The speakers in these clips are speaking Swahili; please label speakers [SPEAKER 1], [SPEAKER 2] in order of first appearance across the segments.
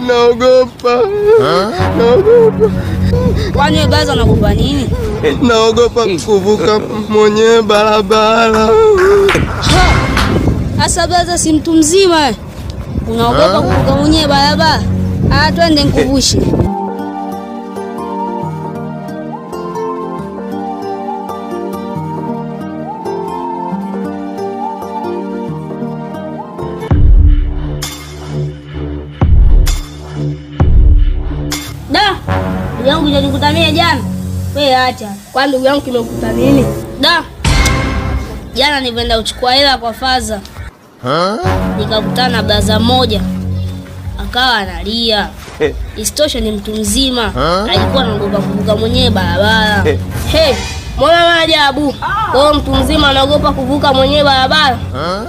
[SPEAKER 1] Naogopa. Naogopa.
[SPEAKER 2] Kwani blaza unaogopa nini?
[SPEAKER 1] Naogopa kuvuka mwenyewe barabara.
[SPEAKER 2] Asa blaza si mtu mzima. Unaogopa kuvuka mwenyewe barabara? Twende nikuvushe. Yangu nilikutania jana. Wewe acha. Kwa ndugu yangu kimekuta nini? Jana nilienda kuchukua hela kwa Faza. Nikakutana na blaza mmoja. Akawa analia. Isitoshe ni mtu mzima. Alikuwa anaogopa kuvuka mwenyewe barabara. Mbona maajabu? Kwa mtu mzima anaogopa kuvuka mwenyewe barabara.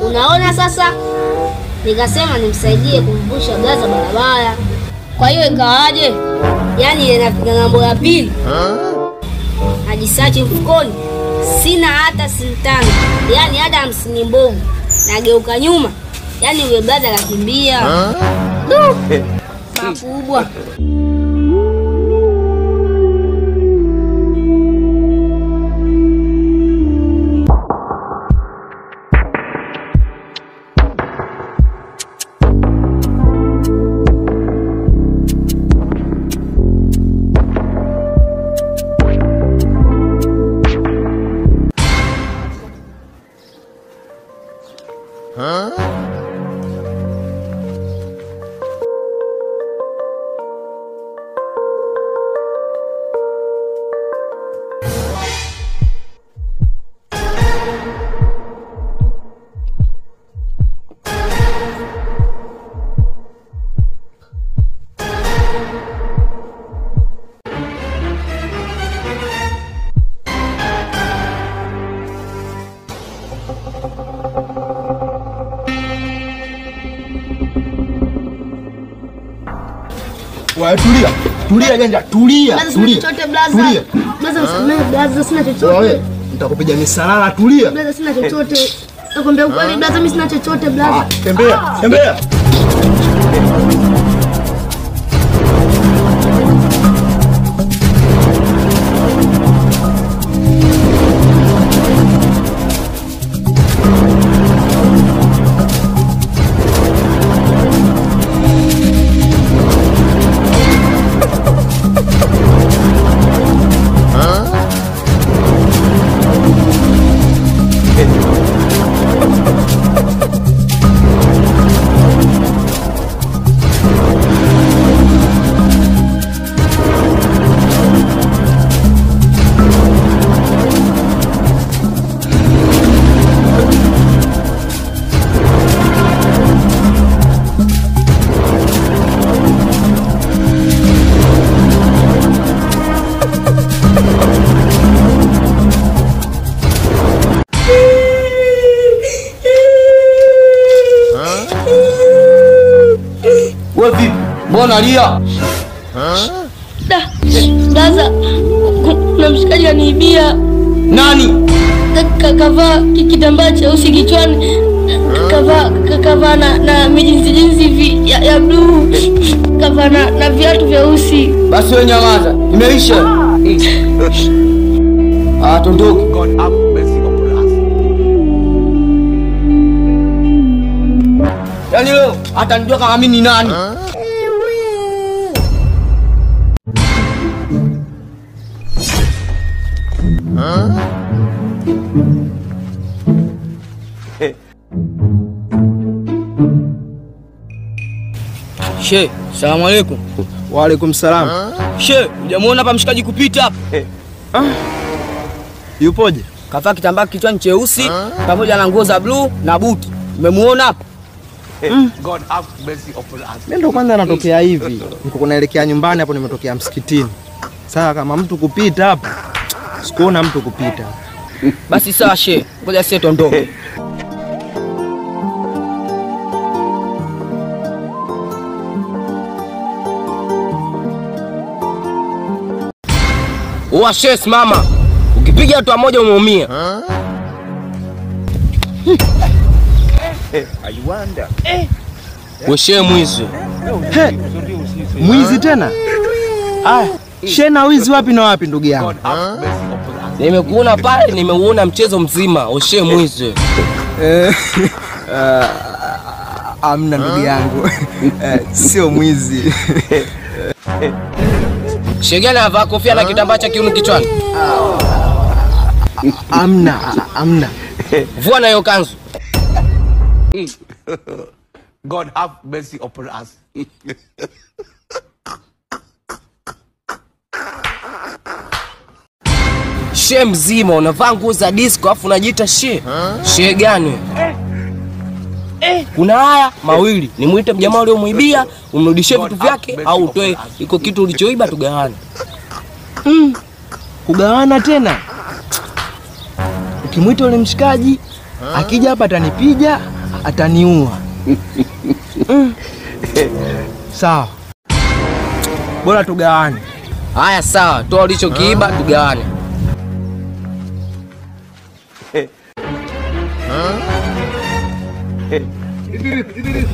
[SPEAKER 2] Unaona sasa? Nikasema nimsaidie kumvusha blaza barabara. Kwa hiyo ikawaje? Yaani inapiga ngambo ya pili. Najisachi mfukoni. Sina hata sintano. Yaani hata 50 mbovu. Nageuka nyuma. Yaani yule blaza akakimbia. Makubwa.
[SPEAKER 1] Wewe tulia. Tulia janja, tulia. Tulia. Tulia.
[SPEAKER 2] Blaza usamee, blaza sina chochote.
[SPEAKER 1] Wewe nitakupiga misalala, tulia.
[SPEAKER 2] Blaza sina chochote. Nakwambia ukweli blaza mimi sina chochote blaza.
[SPEAKER 1] Tembea, tembea. Mbona lia?
[SPEAKER 2] Blaza, kuna mshikaji aniibia.
[SPEAKER 1] Nani?
[SPEAKER 2] Kavaa kitambaa cheusi kichwani. Kavaa na mijinsi hivi ya blue. Kavaa na viatu vyeusi.
[SPEAKER 1] Basi wewe nyamaza. Imeisha. Tondoki. God have mercy upon us. Yaani leo atanijua kama mimi ni nani?
[SPEAKER 3] She, salamu alaykum.
[SPEAKER 1] Wa alaykum salam.
[SPEAKER 3] She, hujamuona hapa mshikaji kupita hapa?
[SPEAKER 1] Yupoje?
[SPEAKER 3] Kavaa kitambaa kichwani cheusi pamoja na nguo za blue na buti. Umemuona hapa?
[SPEAKER 4] God have mercy upon us.
[SPEAKER 1] Mimi ndo kwanza natokea hivi. Niko kunaelekea nyumbani hapo nimetokea msikitini. Sasa kama mtu kupita hapa, sikuona mtu kupita.
[SPEAKER 3] Basi sawa she, ngoja sisi tuondoke. Washes mama. Ukipiga hatua moja umeumia.
[SPEAKER 4] I wonder.
[SPEAKER 3] Washe mwizi.
[SPEAKER 1] Mwizi tena? Aya, shena wizi wapi na wapi ndugu yangu?
[SPEAKER 3] Nimekuona pale, nimeuona mchezo mzima. Oshe mwizi.
[SPEAKER 1] Amna ndugu yangu. Sio mwizi.
[SPEAKER 3] Shegana avaa kofia na kitambaa cha kiuno kichwani.
[SPEAKER 1] Amna.
[SPEAKER 3] Vua na hiyo kanzu.
[SPEAKER 4] God have mercy upon us.
[SPEAKER 3] She mzima unavaa nguo za disco afu unajiita she. She gani? Kuna haya mawili, nimuite mjamaa leo muibia, umrudishie vitu vyake au utoe iko kitu ulichoiba tugawane.
[SPEAKER 1] Kugawana tena? Ukimwita yule mshikaji, akija hapa atanipiga, ataniua. Sawa. Bora tugawane.
[SPEAKER 3] Haya sawa, toa ulichokiiba tugawane.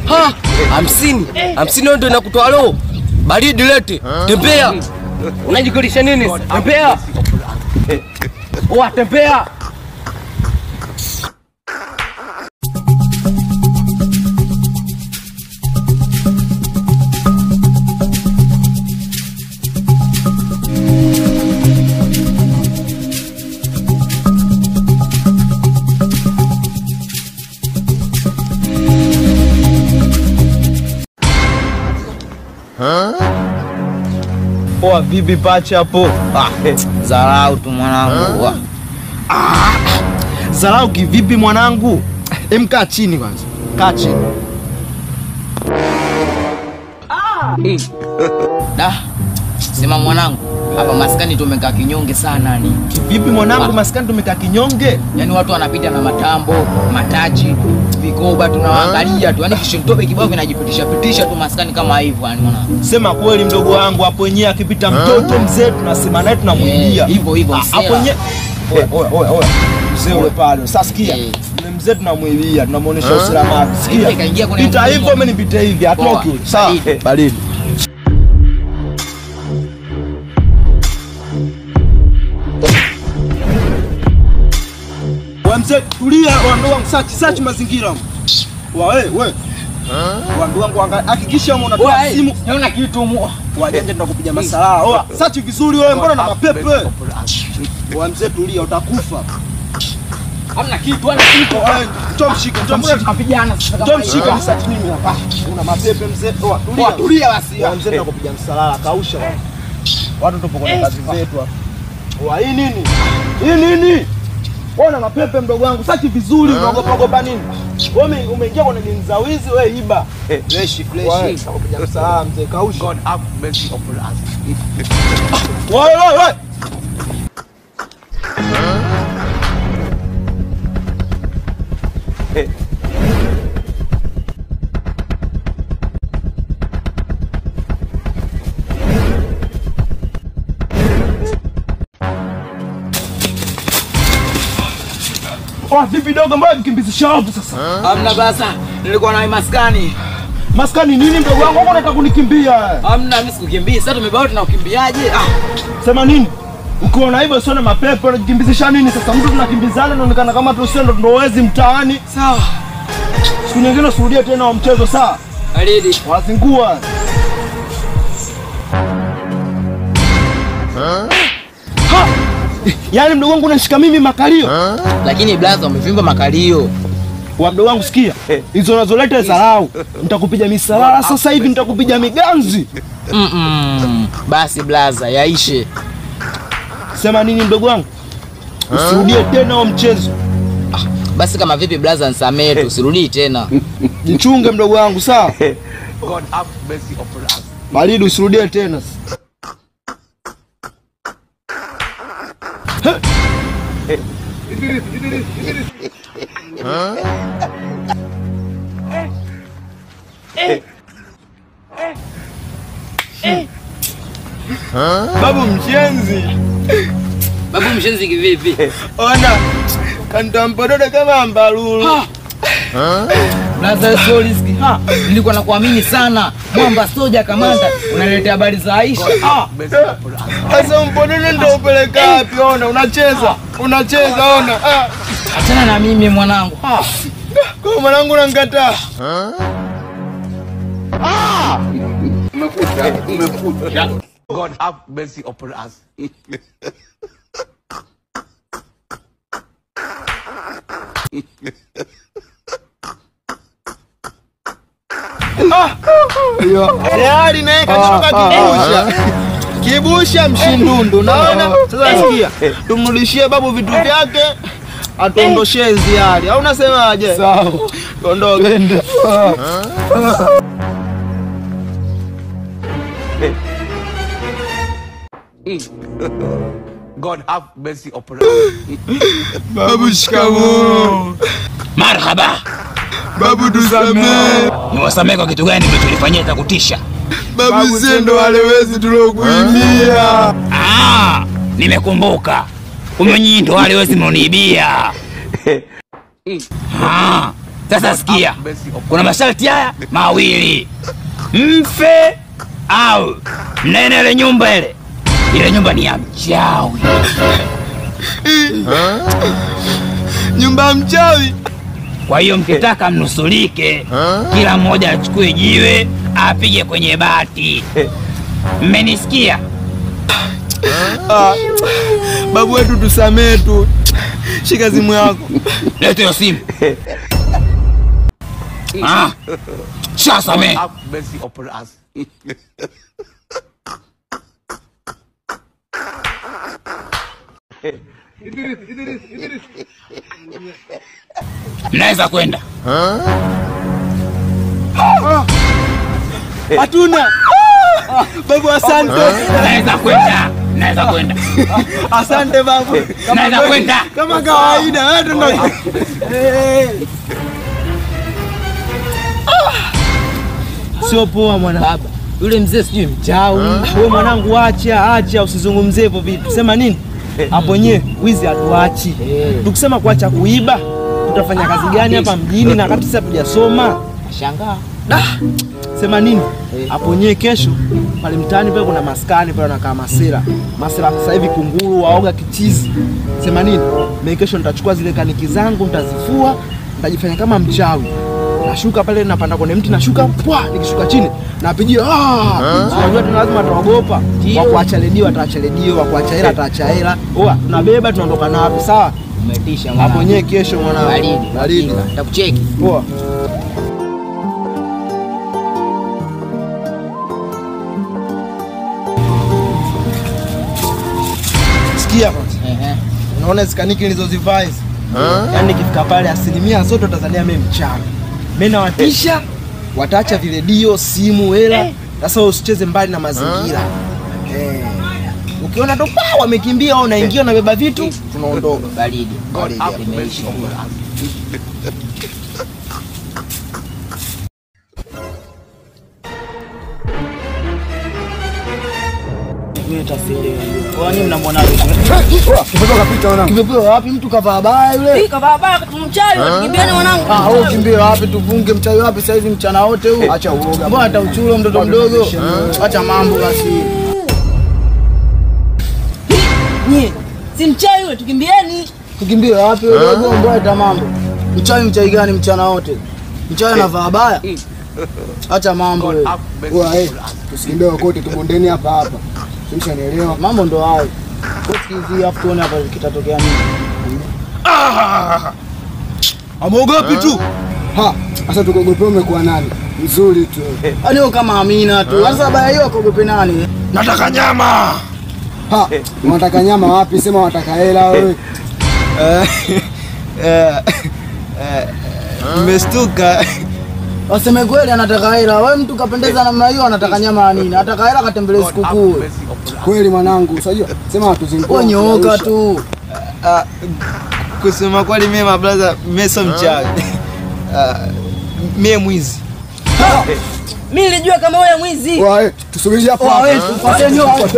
[SPEAKER 3] Ha! 50 ndio inakutoa leo. Baridi lete. Tembea. Unajikulisha nini? Tembea. Tembea.
[SPEAKER 1] Poa vipi pacha hapo?
[SPEAKER 3] Zarau tu mwanangu.
[SPEAKER 1] Zarau kivipi mwanangu? Kaa chini kwanza. Kaa chini.
[SPEAKER 3] Sema mwanangu, hapa maskani tumekaa kinyonge sana ni.
[SPEAKER 1] Vipi mwanangu maskani tumekaa kinyonge?
[SPEAKER 3] Yaani watu wanapita na matambo, mataji, vikoba tunawaangalia tu. Yaani kishimtobe kibao kinajipitisha tu maskani kama hivyo yani mwanangu.
[SPEAKER 1] Sema kweli mdogo wangu, hapo wenyewe akipita mtoto mzee tunasema naye tunamwibia.
[SPEAKER 3] Hivyo
[SPEAKER 1] hapo wenyewe. Oya. Mzee ule pale. Sasa sikia. Yule mzee tunamwibia, tunamuonesha usalama wake. Sikia. Pita hivyo mimi nipite hivi, atoki. Sawa. Baridi. Mzee tulia, wandoa search mazingira. Wewe. Wandoa wangu hakikisha unatoa simu.
[SPEAKER 3] Hauna kitu
[SPEAKER 1] Wajanja tunakupiga masala. Search vizuri wewe, mbona na mapepe? Mzee tulia, utakufa.
[SPEAKER 3] Hamna kitu, ana kitu.
[SPEAKER 1] Njoo mshike.
[SPEAKER 3] Tukapigana sasa.
[SPEAKER 1] Njoo mshike search nini hapa? Una mapepe mzee.
[SPEAKER 3] Tulia basi.
[SPEAKER 1] Mzee tunakupiga msalala, kausha. Watu tupo kwenye kazi zetu hapa. Hii nini? Ona mapepe mdogo wangu, saki vizuri, unaogopa nini? Wewe umeingia kwenye mzawizi wewe iba. Fresh. Nakupiga msalala mzee, kausha.
[SPEAKER 4] God have mercy upon us.
[SPEAKER 1] Wewe. Vipi dogo mbona mkimbizisha watu sasa?
[SPEAKER 3] Hamna basa, nilikuwa na maskani.
[SPEAKER 1] Maskani nini mdogo wangu? Wewe unataka kunikimbia?
[SPEAKER 3] Hamna, mimi sikukimbia. Sasa tumebao tunakukimbiaje?
[SPEAKER 1] Sema nini? Ukiona hivyo sio na mapepo unajikimbizisha nini sasa? Mtu tunakimbizana inaonekana kama tusendo tunawezi mtaani.
[SPEAKER 3] Sawa.
[SPEAKER 1] Siku nyingine usirudie tena wa mchezo sawa?
[SPEAKER 3] Baridi.
[SPEAKER 1] Wazingua. Yaani mdogo wangu unashika mimi makalio.
[SPEAKER 3] Lakini blaza umevimba makalio.
[SPEAKER 1] Mdogo wangu sikia. Hizo unazoleta dharau. Nitakupiga misalala sasa hivi, nitakupiga miganzi.
[SPEAKER 3] Basi blaza yaishe.
[SPEAKER 1] Sema nini mdogo wangu? Usirudie tena wa mchezo.
[SPEAKER 3] Basi kama vipi blaza nisamee tu, usirudii tena.
[SPEAKER 1] Jichunge mdogo wangu sawa?
[SPEAKER 4] God have mercy upon us.
[SPEAKER 1] Baridi usirudie tena. Babu mshenzi.
[SPEAKER 3] Babu mshenzi kivipi?
[SPEAKER 1] Ona kantampododa kama mbalulu.
[SPEAKER 3] Blaza sio riski. Nilikuwa nakuamini sana. Mwamba soja kamanda, unaletea habari za Aisha.
[SPEAKER 4] Mercy upon us.
[SPEAKER 1] Sasa mponene ndio upeleka wapi? Ona unacheza. Ona.
[SPEAKER 3] Achana na mimi mwanangu.
[SPEAKER 1] Kwa mwanangu unanikataa.
[SPEAKER 4] God have mercy upon us.
[SPEAKER 1] Tayari naye kachoka kibusha mshindundu. Naona sasa sikia. Tumrudishie babu vitu vyake. Atuondoshee ziari. Au unasemaje? Sawa. Ondoke ndio.
[SPEAKER 4] God have mercy upon us.
[SPEAKER 1] Babu shikamoo.
[SPEAKER 3] Marhaba.
[SPEAKER 1] Babu tusamee.
[SPEAKER 3] Niwasamee kwa kitu gani mmetulifanyia cha kutisha?
[SPEAKER 1] Babu sendo wale wezi tulokuibia.
[SPEAKER 3] Nimekumbuka. Kumbe nyinyi ndo wale wezi mnaoniibia. Sasa sikia. Kuna masharti haya mawili. Mfe au mnene ile nyumba ile. Ile nyumba ni ya mchawi.
[SPEAKER 1] Nyumba mchawi.
[SPEAKER 3] Kwa hiyo mkitaka mnusulike, kila mmoja achukue jiwe apige kwenye bati. Mmenisikia?
[SPEAKER 1] Babu wetu tusamee tu. Shika simu yako.
[SPEAKER 3] Leta hiyo simu. Shasamee.
[SPEAKER 4] God have mercy upon us.
[SPEAKER 3] Mnaweza kwenda.
[SPEAKER 1] Hatuna. Babu asante.
[SPEAKER 3] Naweza kwenda.
[SPEAKER 1] Asante babu.
[SPEAKER 3] Naweza kwenda.
[SPEAKER 1] Kama kawaida, wewe ndio. Sio poa mwana baba.
[SPEAKER 3] Yule mzee sijui mchawi.
[SPEAKER 1] Wewe mwanangu acha usizungumzie hivyo vitu. Sema nini? Hapo nyewe wizi hatuachi. Tukisema kuacha kuiba, tutafanya kazi gani hapa mjini na wakati sasa tujasoma?
[SPEAKER 3] Shangaa.
[SPEAKER 1] Sema nini? Hapo nyewe kesho pale mtaani pale kuna maskani pale wanakaa masela. Masela sasa hivi kunguru waoga kichizi. Sema nini? Mimi kesho nitachukua zile kaniki zangu nitazifua, nitajifanya kama mchawi. Nashuka pale napanda kwenye mti nashuka, nikishuka chini napigia unajua tuna lazima tuogopa. Wa kuacha redio ataacha redio, wa kuacha hela ataacha hela. Tunabeba tunaondoka nayo, sawa?
[SPEAKER 3] Umetisha mwana.
[SPEAKER 1] Hapo nyewe kesho mwana. Baridi.
[SPEAKER 3] Nitakucheki.
[SPEAKER 1] Poa. Sikia kwanza. Unaona zikaniki nilizozivaa hizi? Yaani nikifika pale 100% zote Tanzania mimi mchawi. Mimi nawatisha, wataacha vile dio, simu, hela. Sasa usicheze mbali na mazingira. Ukiona ndo wamekimbia au unaingia unabeba vitu, tunaondoka.
[SPEAKER 3] Baridi.
[SPEAKER 4] God have mercy upon us.
[SPEAKER 1] Kwani mnamwona yule? Kipepo kapita wanangu. Kipepo wapi? Mtu kavaa baya yule.
[SPEAKER 2] Kavaa baya mchawi, kimbieni mwanangu.
[SPEAKER 1] Wewe kimbie wapi? Tuvunge mchawi wapi sasa hivi mchana wote huu? Acha uoga. Mbona hata uchulo mtoto mdogo? Acha mambo basi.
[SPEAKER 2] Nyie, si mchawi yule, tukimbieni.
[SPEAKER 1] Tukimbie wapi wewe dogo? Mbona hata mambo? Mchawi gani mchana wote? Mchawi anavaa baya. Acha mambo wewe.
[SPEAKER 5] Wewe tusikimbie kote tubondeni hapa. Umeshanielewa?
[SPEAKER 1] Mambo ndo hayo. Usikizi afu tuone hapa kitatokea nini. Amogopi tu.
[SPEAKER 5] Sasa tukogope umekuwa nani? Mzuri tu.
[SPEAKER 1] Alio kama Amina tu. Sasa baya hiyo akogope nani?
[SPEAKER 5] Nataka nyama. Unataka nyama wapi? Sema unataka hela wewe.
[SPEAKER 1] Nimestuka. Waseme kweli anataka hela. Wewe mtu kapendeza namna hiyo anataka nyama nini? Anataka hela katembelee sikukuu.
[SPEAKER 5] Kweli mwanangu, unajua? Sema hatuzingua.
[SPEAKER 1] Wewe nyoka tu. Kusema kweli mimi mabraza mimi sio mchawi. Mimi mwizi.
[SPEAKER 2] Mimi nilijua kama wewe mwizi.
[SPEAKER 5] Wewe tusubiri hapo.
[SPEAKER 1] Wewe tupate nyoka.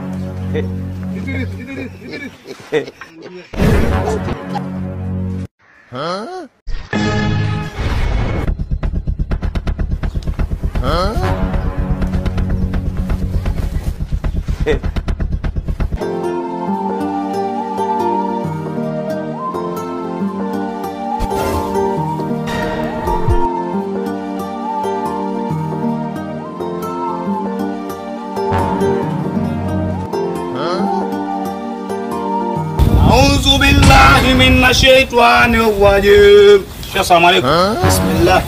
[SPEAKER 1] minashaitani rajim. Assalamu alaykum. Bismillah.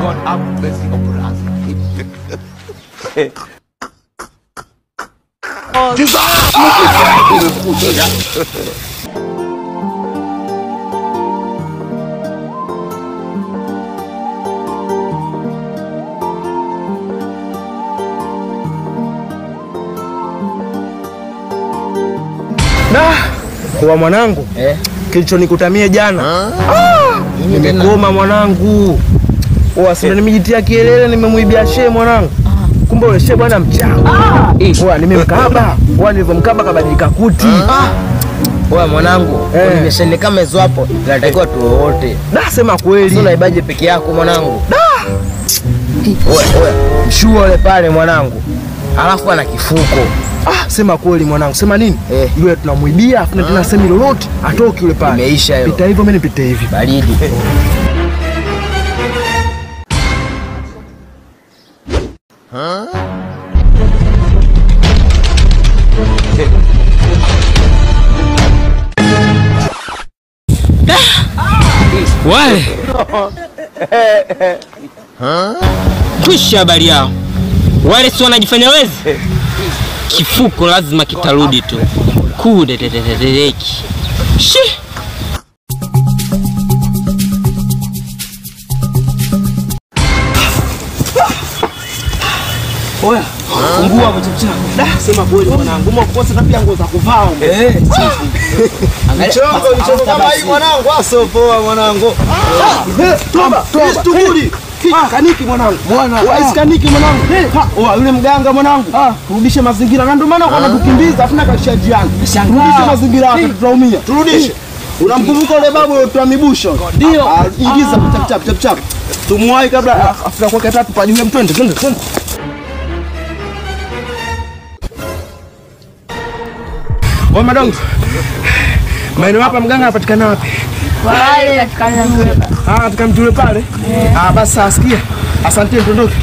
[SPEAKER 4] God have mercy upon us.
[SPEAKER 1] Kwa mwanangu, kilichonikutamia jana. Nimekoma mwanangu. Sasa nimejitia kielele, nimemuibia shehe mwanangu. Kumbe yule shehe bwana mchanga. Nimemkaba. Nilivyomkaba kabadilika kuti.
[SPEAKER 6] Mwanangu, nimeshende kama hizo hapo. Tunatakiwa tu wote.
[SPEAKER 1] Sema kweli.
[SPEAKER 6] Sio unaibaje peke yako mwanangu? Mshua yule pale mwanangu. Alafu ana kifuko.
[SPEAKER 1] Sema kweli mwanangu. Sema nini? Yule tunamuibia afu tena semi lolote atoki yule pale.
[SPEAKER 6] Imeisha hiyo.
[SPEAKER 1] Pita hivyo mimi nipite hivi.
[SPEAKER 6] Baridi.
[SPEAKER 3] Wale kwisha habari yao. Wale si wanajifanya wezi. Kifuko lazima kitarudi tu. Kudeteteteki. Shi.
[SPEAKER 1] Fungua hapo chapchap. Sema kweli mwanangu. Umekosa na pia nguo za kuvaa. Michongo kama hii mwanangu, asopoa mwanangu. Toba. Tuguli. Kaniki mwanangu. Kaniki mwanangu. Yule mganga mwanangu. Turudishe mazingira. Na ndio maana kwa anatukimbiza afuna kaisha jiani. Turudishe mazingira hapa tutaumia. Turudishe. Unamkumbuka yule babu wa mibusho? Ndio. Ingiza chap. Tumuwai kabla afuna kwa tatu pa juu mtwende. Twende. Madongo. Maeneo hapa mganga anapatikana wapi?
[SPEAKER 2] Pale
[SPEAKER 1] katika mtule pale? Basi asikia. Asante, tuondoke.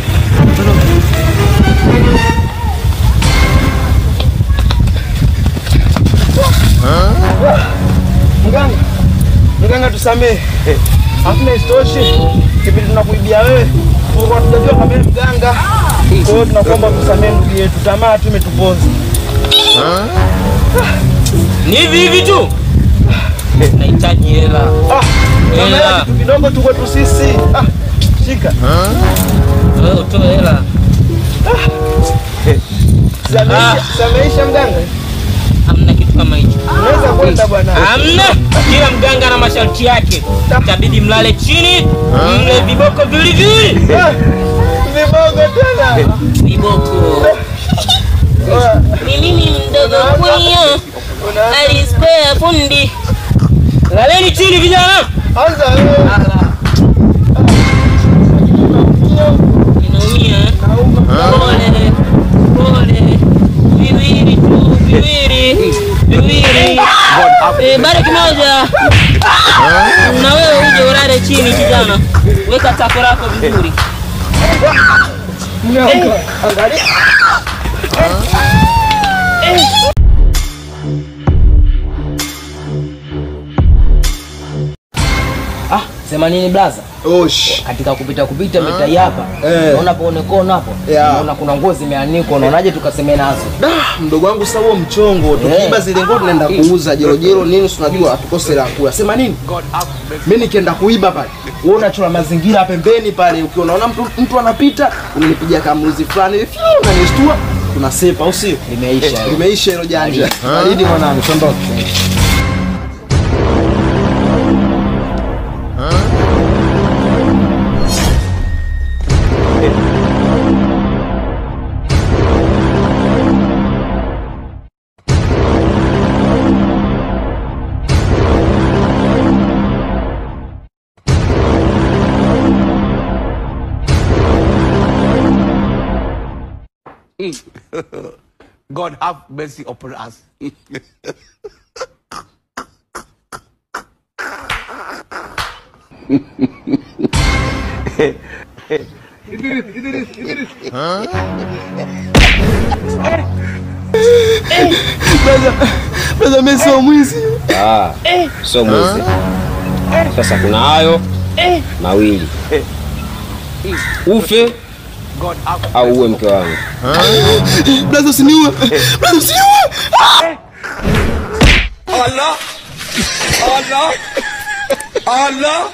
[SPEAKER 1] Mganga tusamee. Hakuna isitoshe. Kipindi tunakuibia wewe. Kwa tunajua kama mganga. Kwa hiyo tunakuomba tusamee ndugu yetu. Tamaa tu imetuponza.
[SPEAKER 3] Ni hivi tu. Nahitaji hela.
[SPEAKER 1] Hela kitu kidogo tu kwetu sisi. Shika.
[SPEAKER 3] Wewe utoe hela.
[SPEAKER 1] Sameisha mganga.
[SPEAKER 3] Hamna kitu kama hicho.
[SPEAKER 1] Unaweza kwenda bwana.
[SPEAKER 3] Hamna. Kila mganga na masharti yake. Itabidi mlale chini, mle viboko vilivili.
[SPEAKER 1] Viboko tena.
[SPEAKER 3] Viboko. Ni mimi mdogo kunya. Alispea fundi. Laleni chini vijana.
[SPEAKER 1] Anza wewe.
[SPEAKER 3] Inaumia. Pole. Viwili tu, viwili. Bado kimoja. Na wewe uje ulale chini kijana. Weka tako lako vizuri.
[SPEAKER 1] Angalia.
[SPEAKER 6] Sema nini blaza? Katika kupita mitai hapa. Unaona paonekana hapo. Unaona kuna nguo zimeanikwa. Unaonaje tukasemea nazo?
[SPEAKER 1] Mdogo wangu sasa huo mchongo. Tukiiba zile nguo tunaenda kuuza jero nini tunajua atukose la kula. Sema nini? Mimi nikienda kuiba pale. Wewe unachora mazingira pembeni pale. Ukiona mtu anapita, unanipigia kamuzi fulani hivi, unanishtua, tunasepa au sio? Limeisha hilo janja. Baridi mwanangu, tondoke.
[SPEAKER 4] God have mercy upon us.
[SPEAKER 1] Brother mimi sio mwizi.
[SPEAKER 7] Sio mwizi. Sasa kuna hayo mawili. Ufe au uwe mke wangu.
[SPEAKER 1] Brother usiniue. Brother usiniue.
[SPEAKER 4] Allah. Allah. Allah.